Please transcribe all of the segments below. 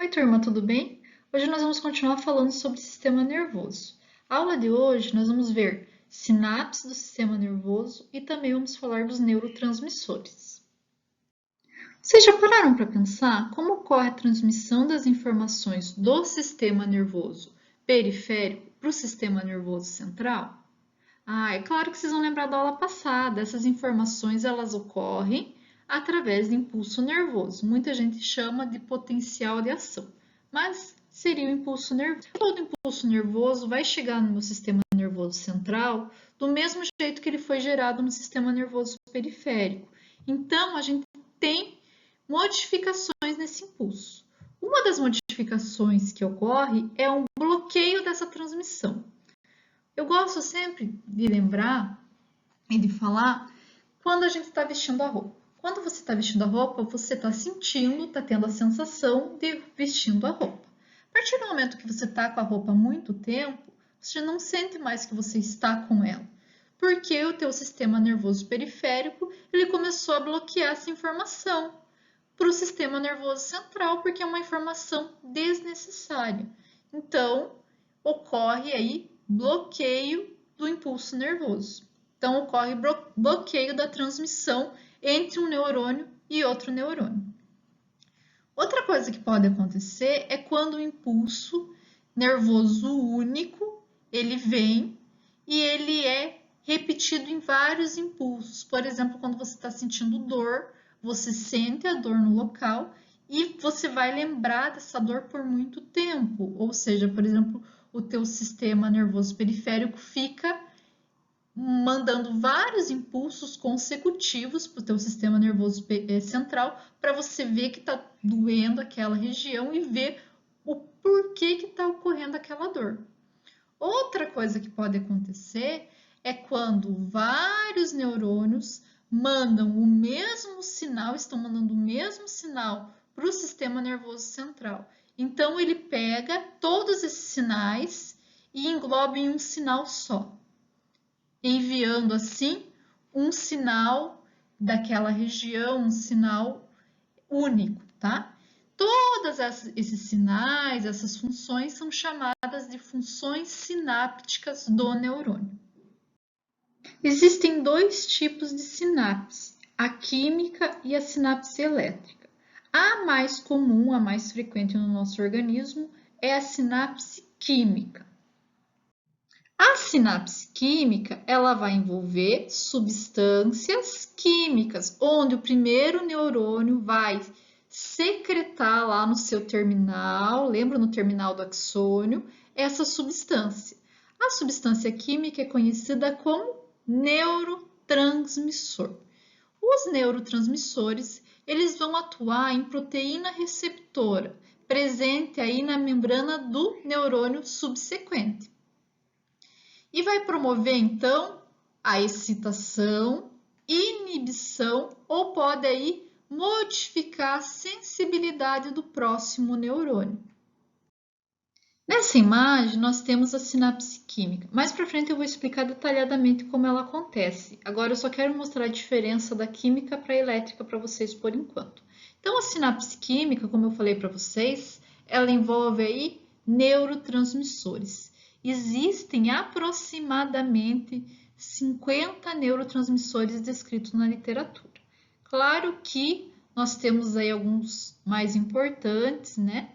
Oi, turma, tudo bem? Hoje nós vamos continuar falando sobre o sistema nervoso. A aula de hoje nós vamos ver sinapses do sistema nervoso e também vamos falar dos neurotransmissores. Vocês já pararam para pensar como ocorre a transmissão das informações do sistema nervoso periférico para o sistema nervoso central? É claro que vocês vão lembrar da aula passada. Essas informações elas ocorrem através de impulso nervoso. Muita gente chama de potencial de ação, mas seria o impulso nervoso. Todo impulso nervoso vai chegar no meu sistema nervoso central do mesmo jeito que ele foi gerado no sistema nervoso periférico. Então, a gente tem modificações nesse impulso. Uma das modificações que ocorre é um bloqueio dessa transmissão. Eu gosto sempre de lembrar e de falar quando a gente está vestindo a roupa. Quando você está vestindo a roupa, você está sentindo, está tendo a sensação de vestindo a roupa. A partir do momento que você está com a roupa há muito tempo, você não sente mais que você está com ela, porque o teu sistema nervoso periférico ele começou a bloquear essa informação para o sistema nervoso central, porque é uma informação desnecessária. Então, ocorre aí bloqueio do impulso nervoso. Então, ocorre bloqueio da transmissão entre um neurônio e outro neurônio. Outra coisa que pode acontecer é quando o impulso nervoso único, ele vem e ele é repetido em vários impulsos. Por exemplo, quando você está sentindo dor, você sente a dor no local e você vai lembrar dessa dor por muito tempo. Ou seja, por exemplo, o teu sistema nervoso periférico fica mandando vários impulsos consecutivos para o teu sistema nervoso central para você ver que está doendo aquela região e ver o porquê que está ocorrendo aquela dor. Outra coisa que pode acontecer é quando vários neurônios mandam o mesmo sinal, estão mandando o mesmo sinal para o sistema nervoso central. Então, ele pega todos esses sinais e engloba em um sinal só, enviando assim um sinal daquela região, um sinal único, tá? Todos esses sinais, essas funções são chamadas de funções sinápticas do neurônio. Existem dois tipos de sinapse, a química e a sinapse elétrica. A mais comum, a mais frequente no nosso organismo é a sinapse química. A sinapse química, ela vai envolver substâncias químicas, onde o primeiro neurônio vai secretar lá no seu terminal, lembra no terminal do axônio, essa substância. A substância química é conhecida como neurotransmissor. Os neurotransmissores, eles vão atuar em proteína receptora, presente aí na membrana do neurônio subsequente. E vai promover, então, a excitação, inibição ou pode aí modificar a sensibilidade do próximo neurônio. Nessa imagem, nós temos a sinapse química. Mais para frente eu vou explicar detalhadamente como ela acontece. Agora eu só quero mostrar a diferença da química para a elétrica para vocês por enquanto. Então, a sinapse química, como eu falei para vocês, ela envolve aí neurotransmissores. Existem aproximadamente 50 neurotransmissores descritos na literatura. Claro que nós temos aí alguns mais importantes, né?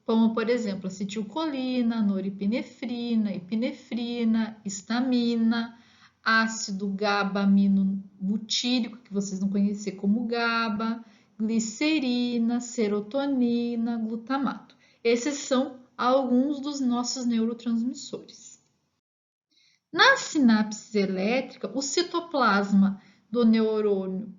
Como, por exemplo, acetilcolina, norepinefrina, epinefrina, histamina, ácido GABA-aminobutírico, que vocês vão conhecer como GABA, glicerina, serotonina, glutamato. Esses são alguns dos nossos neurotransmissores. Na sinapse elétrica, o citoplasma do neurônio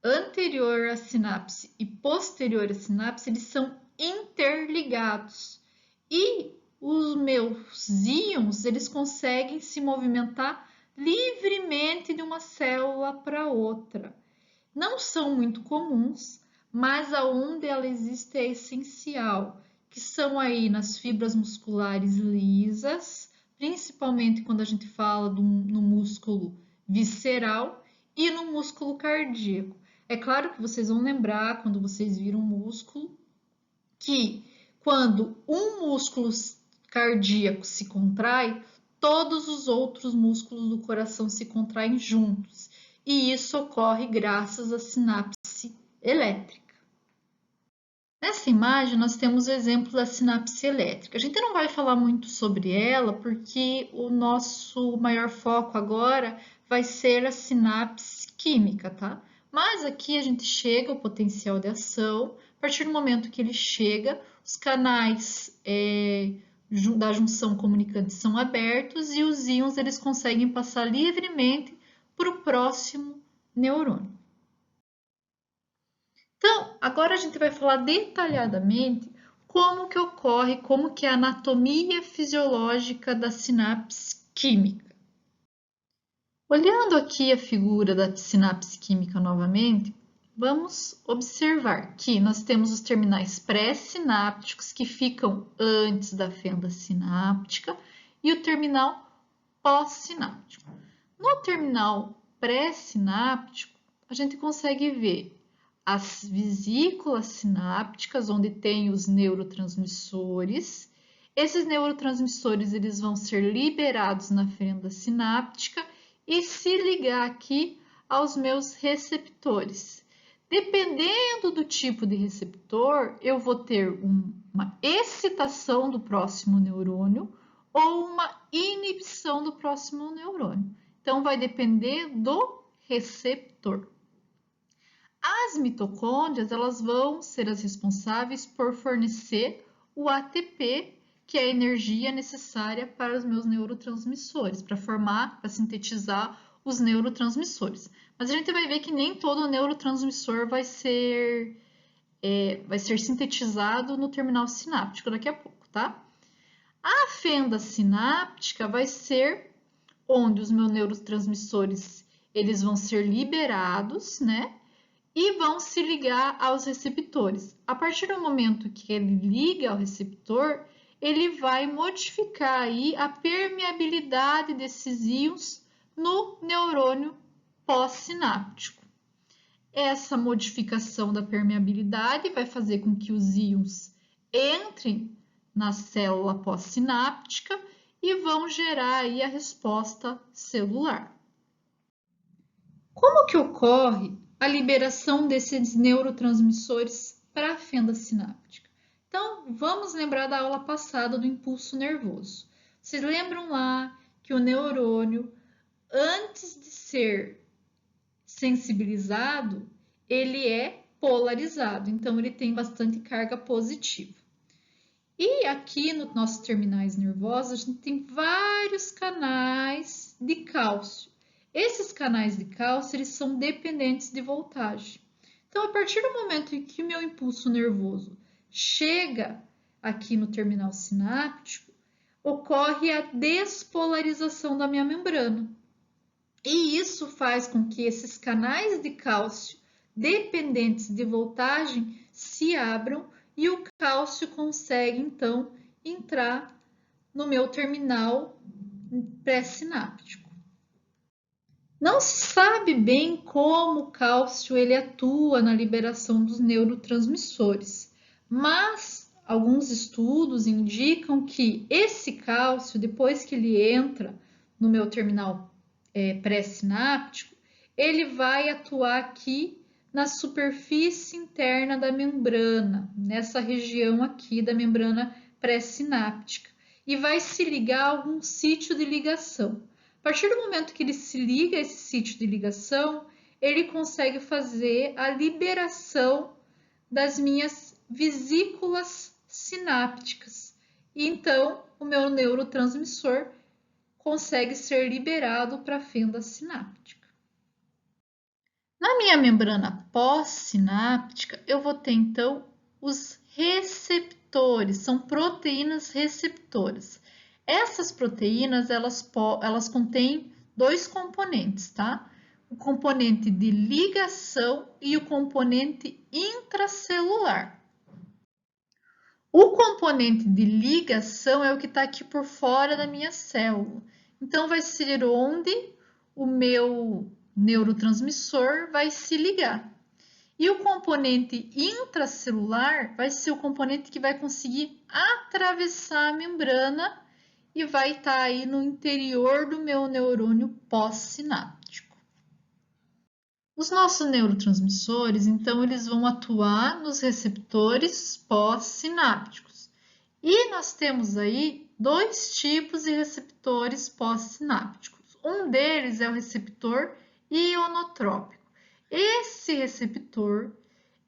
anterior à sinapse e posterior à sinapse, eles são interligados. E os meus íons, eles conseguem se movimentar livremente de uma célula para outra. Não são muito comuns, mas aonde ela existe é essencial, que são aí nas fibras musculares lisas, principalmente quando a gente fala no músculo visceral e no músculo cardíaco. É claro que vocês vão lembrar, quando vocês viram o músculo, que quando um músculo cardíaco se contrai, todos os outros músculos do coração se contraem juntos. E isso ocorre graças à sinapse elétrica. Nessa imagem, nós temos o exemplo da sinapse elétrica. A gente não vai falar muito sobre ela, porque o nosso maior foco agora vai ser a sinapse química, tá? Mas aqui a gente chega ao potencial de ação. A partir do momento que ele chega, os canais da junção comunicante são abertos e os íons eles conseguem passar livremente para o próximo neurônio. Então, agora a gente vai falar detalhadamente como que ocorre, como que é a anatomia fisiológica da sinapse química. Olhando aqui a figura da sinapse química novamente, vamos observar que nós temos os terminais pré-sinápticos que ficam antes da fenda sináptica e o terminal pós-sináptico. No terminal pré-sináptico, a gente consegue ver as vesículas sinápticas, onde tem os neurotransmissores. Esses neurotransmissores eles vão ser liberados na fenda sináptica e se ligar aqui aos meus receptores. Dependendo do tipo de receptor, eu vou ter uma excitação do próximo neurônio ou uma inibição do próximo neurônio. Então, vai depender do receptor. As mitocôndrias, elas vão ser as responsáveis por fornecer o ATP, que é a energia necessária para os meus neurotransmissores, para sintetizar os neurotransmissores. Mas a gente vai ver que nem todo neurotransmissor vai ser sintetizado no terminal sináptico daqui a pouco, tá? A fenda sináptica vai ser onde os meus neurotransmissores eles vão ser liberados, né? E vão se ligar aos receptores. A partir do momento que ele liga ao receptor, ele vai modificar aí a permeabilidade desses íons no neurônio pós-sináptico. Essa modificação da permeabilidade vai fazer com que os íons entrem na célula pós-sináptica e vão gerar aí a resposta celular. Como que ocorre a liberação desses neurotransmissores para a fenda sináptica? Então, vamos lembrar da aula passada do impulso nervoso. Vocês lembram lá que o neurônio, antes de ser sensibilizado, ele é polarizado, então ele tem bastante carga positiva. E aqui nos nossos terminais nervosos, a gente tem vários canais de cálcio. Esses canais de cálcio, eles são dependentes de voltagem. Então, a partir do momento em que o meu impulso nervoso chega aqui no terminal sináptico, ocorre a despolarização da minha membrana. E isso faz com que esses canais de cálcio dependentes de voltagem se abram e o cálcio consegue, então, entrar no meu terminal pré-sináptico. Não se sabe bem como o cálcio ele atua na liberação dos neurotransmissores, mas alguns estudos indicam que esse cálcio, depois que ele entra no meu terminal pré-sináptico, ele vai atuar aqui na superfície interna da membrana, nessa região aqui da membrana pré-sináptica, e vai se ligar a algum sítio de ligação. A partir do momento que ele se liga a esse sítio de ligação, ele consegue fazer a liberação das minhas vesículas sinápticas. E então, o meu neurotransmissor consegue ser liberado para a fenda sináptica. Na minha membrana pós-sináptica, eu vou ter, então, os receptores, são proteínas receptoras. Essas proteínas, elas contêm dois componentes, tá? O componente de ligação e o componente intracelular. O componente de ligação é o que está aqui por fora da minha célula. Então, vai ser onde o meu neurotransmissor vai se ligar. E o componente intracelular vai ser o componente que vai conseguir atravessar a membrana e vai estar aí no interior do meu neurônio pós-sináptico. Os nossos neurotransmissores, então, eles vão atuar nos receptores pós-sinápticos. E nós temos aí dois tipos de receptores pós-sinápticos. Um deles é o receptor ionotrópico. Esse receptor,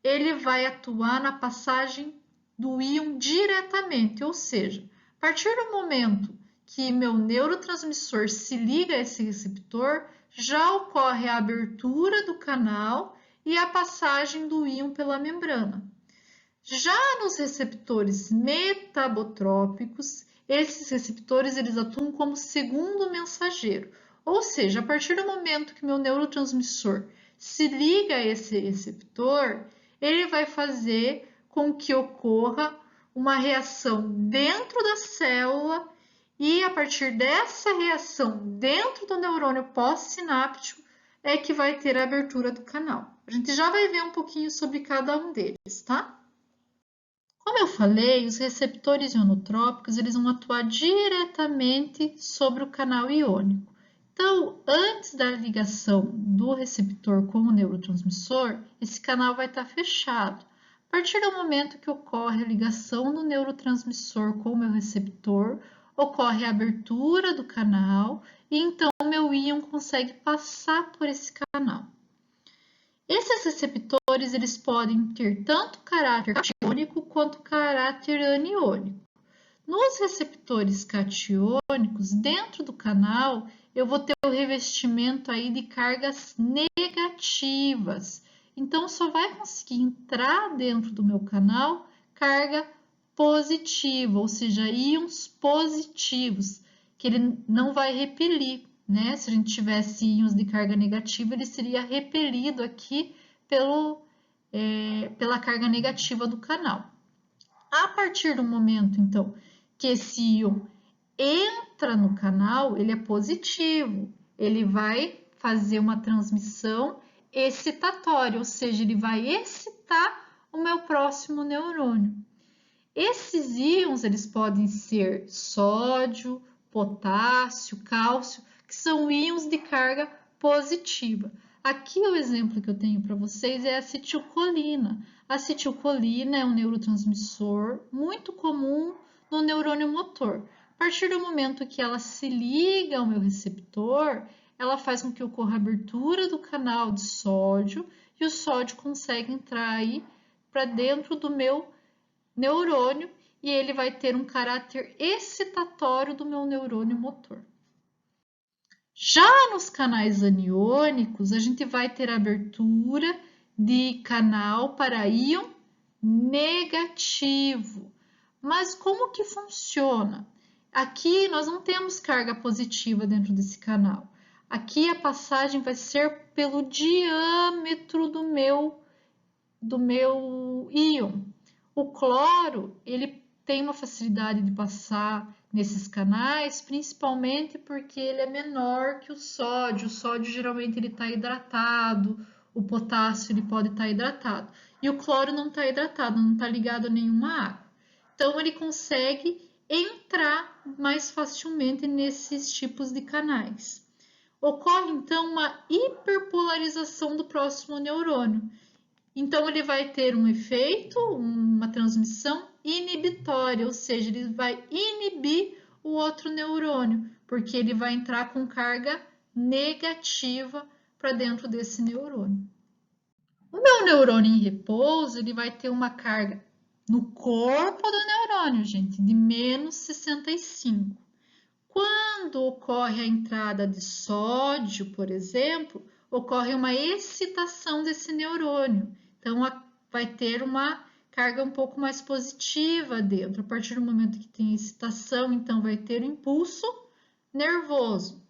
ele vai atuar na passagem do íon diretamente, ou seja, a partir do momento que meu neurotransmissor se liga a esse receptor, já ocorre a abertura do canal e a passagem do íon pela membrana. Já nos receptores metabotrópicos, esses receptores eles atuam como segundo mensageiro, ou seja, a partir do momento que meu neurotransmissor se liga a esse receptor, ele vai fazer com que ocorra uma reação dentro da célula e a partir dessa reação dentro do neurônio pós-sináptico é que vai ter a abertura do canal. A gente já vai ver um pouquinho sobre cada um deles, tá? Como eu falei, os receptores ionotrópicos eles vão atuar diretamente sobre o canal iônico. Então, antes da ligação do receptor com o neurotransmissor, esse canal vai estar fechado. A partir do momento que ocorre a ligação do neurotransmissor com o meu receptor, ocorre a abertura do canal e então o meu íon consegue passar por esse canal. Esses receptores eles podem ter tanto caráter catiônico quanto caráter aniônico. Nos receptores catiônicos, dentro do canal, eu vou ter o revestimento aí de cargas negativas. Então, só vai conseguir entrar dentro do meu canal carga positiva, ou seja, íons positivos, que ele não vai repelir, né? Se a gente tivesse íons de carga negativa, ele seria repelido aqui pela carga negativa do canal. A partir do momento, então, que esse íon entra no canal, ele é positivo, ele vai fazer uma transmissão excitatória, ou seja, ele vai excitar o meu próximo neurônio. Esses íons, eles podem ser sódio, potássio, cálcio, que são íons de carga positiva. Aqui o exemplo que eu tenho para vocês é a acetilcolina. A acetilcolina é um neurotransmissor muito comum no neurônio motor. A partir do momento que ela se liga ao meu receptor, ela faz com que ocorra a abertura do canal de sódio e o sódio consegue entrar aí para dentro do meu neurônio e ele vai ter um caráter excitatório do meu neurônio motor. Já nos canais aniônicos, a gente vai ter abertura de canal para íon negativo. Mas como que funciona? Aqui nós não temos carga positiva dentro desse canal. Aqui a passagem vai ser pelo diâmetro do meu íon. O cloro, ele tem uma facilidade de passar nesses canais, principalmente porque ele é menor que o sódio. O sódio geralmente ele está hidratado, o potássio ele pode estar hidratado. E o cloro não está hidratado, não está ligado a nenhuma água. Então ele consegue entrar mais facilmente nesses tipos de canais. Ocorre então uma hiperpolarização do próximo neurônio. Então, ele vai ter um efeito, uma transmissão inibitória, ou seja, ele vai inibir o outro neurônio, porque ele vai entrar com carga negativa para dentro desse neurônio. O meu neurônio em repouso, ele vai ter uma carga no corpo do neurônio, gente, de menos 65. Quando ocorre a entrada de sódio, por exemplo, ocorre uma excitação desse neurônio. Então, vai ter uma carga um pouco mais positiva dentro. A partir do momento que tem excitação, então vai ter o impulso nervoso.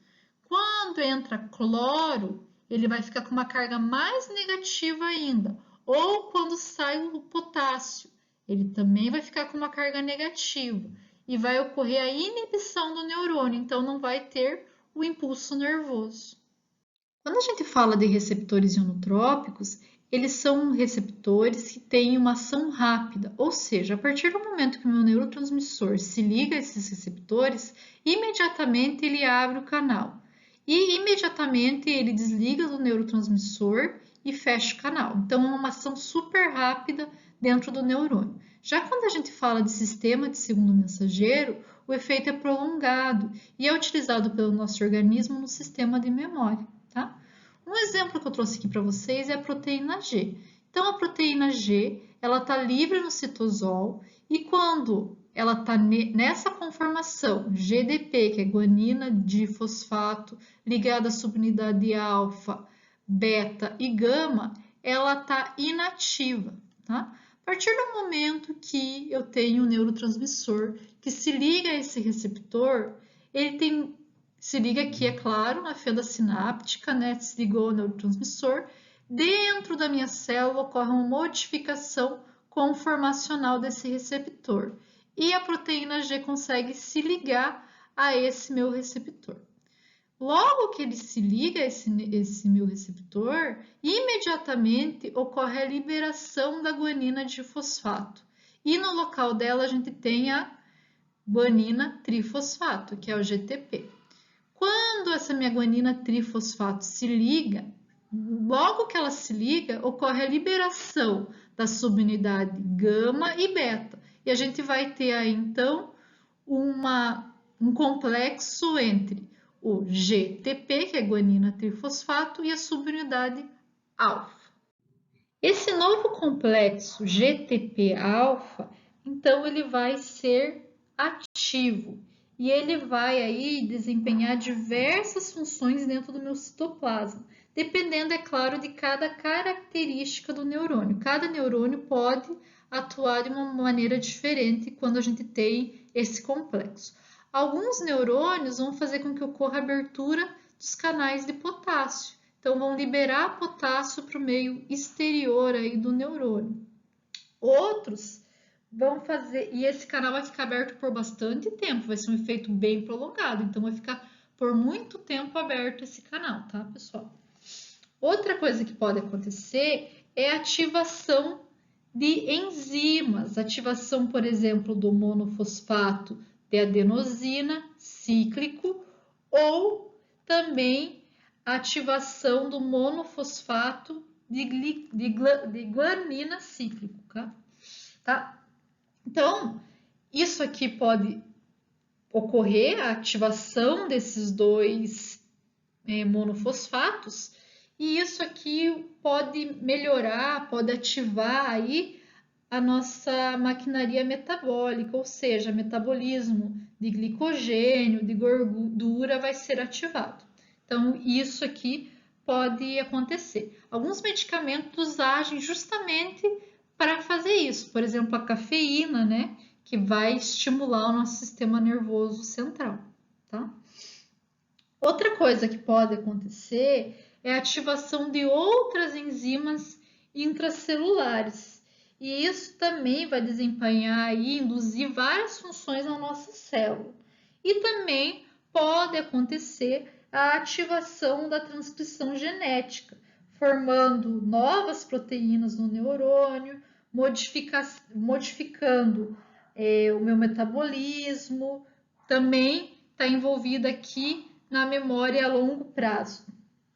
Quando entra cloro, ele vai ficar com uma carga mais negativa ainda. Ou quando sai o potássio, ele também vai ficar com uma carga negativa. E vai ocorrer a inibição do neurônio, então não vai ter o impulso nervoso. Quando a gente fala de receptores ionotrópicos, eles são receptores que têm uma ação rápida, ou seja, a partir do momento que o meu neurotransmissor se liga a esses receptores, imediatamente ele abre o canal e imediatamente ele desliga do neurotransmissor e fecha o canal. Então, é uma ação super rápida dentro do neurônio. Já quando a gente fala de sistema de segundo mensageiro, o efeito é prolongado e é utilizado pelo nosso organismo no sistema de memória, tá? Um exemplo que eu trouxe aqui para vocês é a proteína G. Então, a proteína G, ela está livre no citosol e quando ela está nessa conformação GDP, que é guanina difosfato, ligada à subunidade alfa, beta e gama, ela está inativa, tá? A partir do momento que eu tenho um neurotransmissor que se liga a esse receptor, ele se liga aqui, é claro, na fenda sináptica, né? Se ligou ao neurotransmissor. Dentro da minha célula ocorre uma modificação conformacional desse receptor e a proteína G consegue se ligar a esse meu receptor. Logo que ele se liga a esse meu receptor, imediatamente ocorre a liberação da guanina difosfato. E no local dela a gente tem a guanina trifosfato, que é o GTP. Quando essa minha guanina trifosfato se liga, logo que ela se liga, ocorre a liberação da subunidade gama e beta. E a gente vai ter aí, então, um complexo entre o GTP, que é guanina trifosfato, e a subunidade alfa. Esse novo complexo GTP-alfa, então, ele vai ser ativo e ele vai aí desempenhar diversas funções dentro do meu citoplasma, dependendo, é claro, de cada característica do neurônio. Cada neurônio pode atuar de uma maneira diferente quando a gente tem esse complexo. Alguns neurônios vão fazer com que ocorra a abertura dos canais de potássio. Então, vão liberar potássio para o meio exterior aí do neurônio. Outros vão fazer, e esse canal vai ficar aberto por bastante tempo, vai ser um efeito bem prolongado, então vai ficar por muito tempo aberto esse canal, tá, pessoal? Outra coisa que pode acontecer é a ativação de enzimas, ativação, por exemplo, do monofosfato de adenosina cíclico ou também a ativação do monofosfato de guanina cíclico, tá? Então, isso aqui pode ocorrer, a ativação desses dois monofosfatos, e isso aqui pode melhorar, pode ativar aí a nossa maquinaria metabólica, ou seja, metabolismo de glicogênio, de gordura vai ser ativado. Então, isso aqui pode acontecer. Alguns medicamentos agem justamente para fazer isso. Por exemplo, a cafeína, né? Que vai estimular o nosso sistema nervoso central, tá? Outra coisa que pode acontecer é a ativação de outras enzimas intracelulares. E isso também vai desempenhar e induzir várias funções na nossa célula. E também pode acontecer a ativação da transcrição genética, formando novas proteínas no neurônio, modificando o meu metabolismo. Também está envolvida aqui na memória a longo prazo,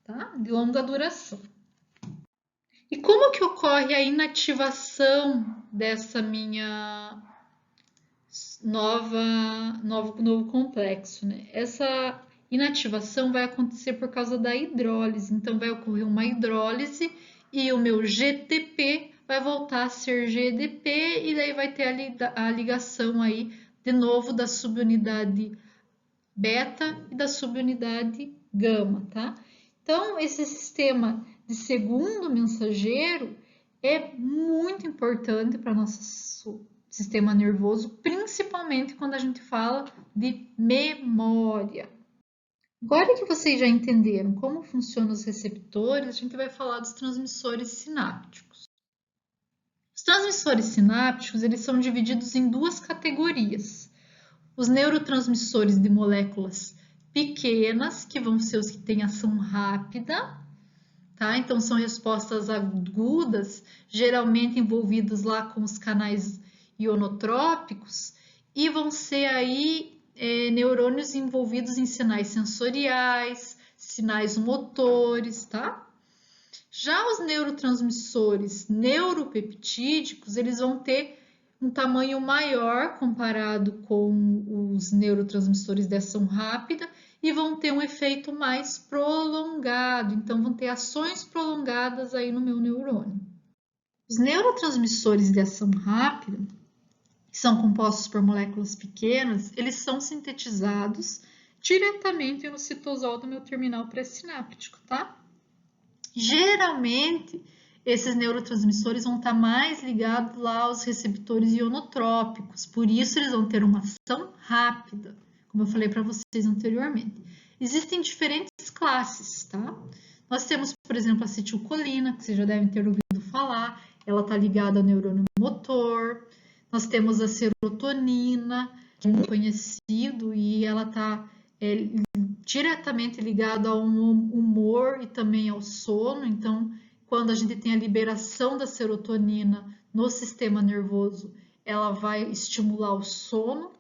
tá? De longa duração. E como que ocorre a inativação dessa minha novo complexo, né? Essa inativação vai acontecer por causa da hidrólise. Então, vai ocorrer uma hidrólise e o meu GTP vai voltar a ser GDP e daí vai ter a ligação aí de novo da subunidade beta e da subunidade gama, tá? Então, esse sistema de segundo mensageiro é muito importante para nosso sistema nervoso, principalmente quando a gente fala de memória. Agora que vocês já entenderam como funcionam os receptores, a gente vai falar dos transmissores sinápticos. Os transmissores sinápticos, eles são divididos em duas categorias. Os neurotransmissores de moléculas pequenas, que vão ser os que têm ação rápida, tá? Então, são respostas agudas, geralmente envolvidos lá com os canais ionotrópicos, e vão ser aí neurônios envolvidos em sinais sensoriais, sinais motores, tá? Já os neurotransmissores neuropeptídicos, eles vão ter um tamanho maior comparado com os neurotransmissores de ação rápida e vão ter um efeito mais prolongado, então vão ter ações prolongadas aí no meu neurônio. Os neurotransmissores de ação rápida, que são compostos por moléculas pequenas, eles são sintetizados diretamente no citosol do meu terminal pré-sináptico, tá? Geralmente, esses neurotransmissores vão estar mais ligados lá aos receptores ionotrópicos, por isso eles vão ter uma ação rápida, como eu falei para vocês anteriormente. Existem diferentes classes, tá? Nós temos, por exemplo, a acetilcolina, que vocês já devem ter ouvido falar, ela está ligada ao neurônio motor. Nós temos a serotonina, que é muito conhecido, e ela está diretamente ligada ao humor e também ao sono. Então, quando a gente tem a liberação da serotonina no sistema nervoso, ela vai estimular o sono.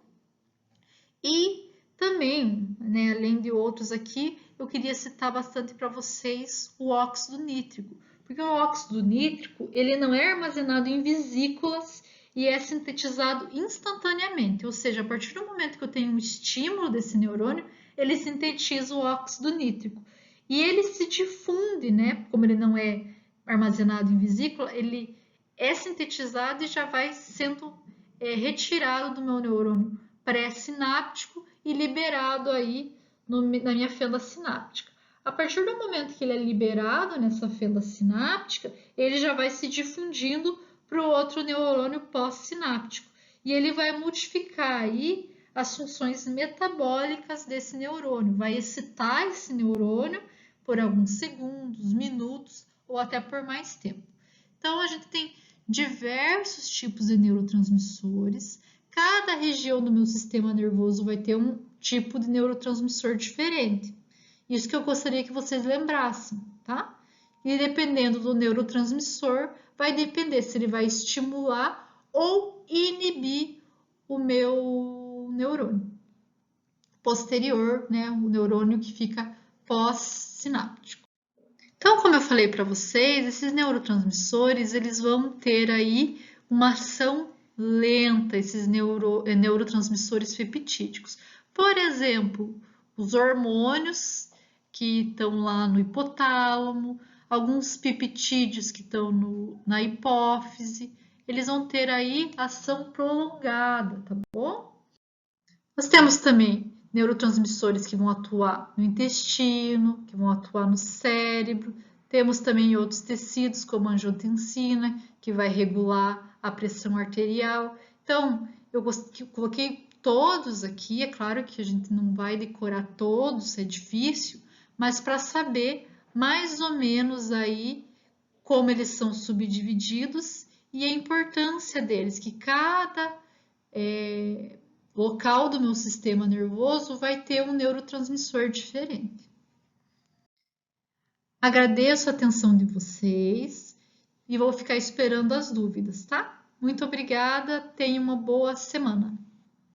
E também, né, além de outros aqui, eu queria citar bastante para vocês o óxido nítrico, porque o óxido nítrico ele não é armazenado em vesículas e é sintetizado instantaneamente, ou seja, a partir do momento que eu tenho um estímulo desse neurônio, ele sintetiza o óxido nítrico e ele se difunde, né? Como ele não é armazenado em vesícula, ele é sintetizado e já vai sendo retirado do meu neurônio pré-sináptico e liberado aí na minha fenda sináptica. A partir do momento que ele é liberado nessa fenda sináptica, ele já vai se difundindo para o outro neurônio pós-sináptico e ele vai modificar aí as funções metabólicas desse neurônio, vai excitar esse neurônio por alguns segundos, minutos ou até por mais tempo. Então, a gente tem diversos tipos de neurotransmissores. Cada região do meu sistema nervoso vai ter um tipo de neurotransmissor diferente. Isso que eu gostaria que vocês lembrassem, tá? E dependendo do neurotransmissor, vai depender se ele vai estimular ou inibir o meu neurônio posterior, né? O neurônio que fica pós-sináptico. Então, como eu falei para vocês, esses neurotransmissores, eles vão ter aí uma ação lenta, esses neurotransmissores peptídicos. Por exemplo, os hormônios que estão lá no hipotálamo, alguns peptídeos que estão na hipófise, eles vão ter aí ação prolongada, tá bom? Nós temos também neurotransmissores que vão atuar no intestino, que vão atuar no cérebro. Temos também outros tecidos, como a angiotensina, que vai regular a pressão arterial. Então, eu coloquei todos aqui. É claro que a gente não vai decorar todos, é difícil, mas para saber mais ou menos aí como eles são subdivididos e a importância deles, que cada local do meu sistema nervoso vai ter um neurotransmissor diferente. Agradeço a atenção de vocês e vou ficar esperando as dúvidas, tá? Muito obrigada, tenha uma boa semana.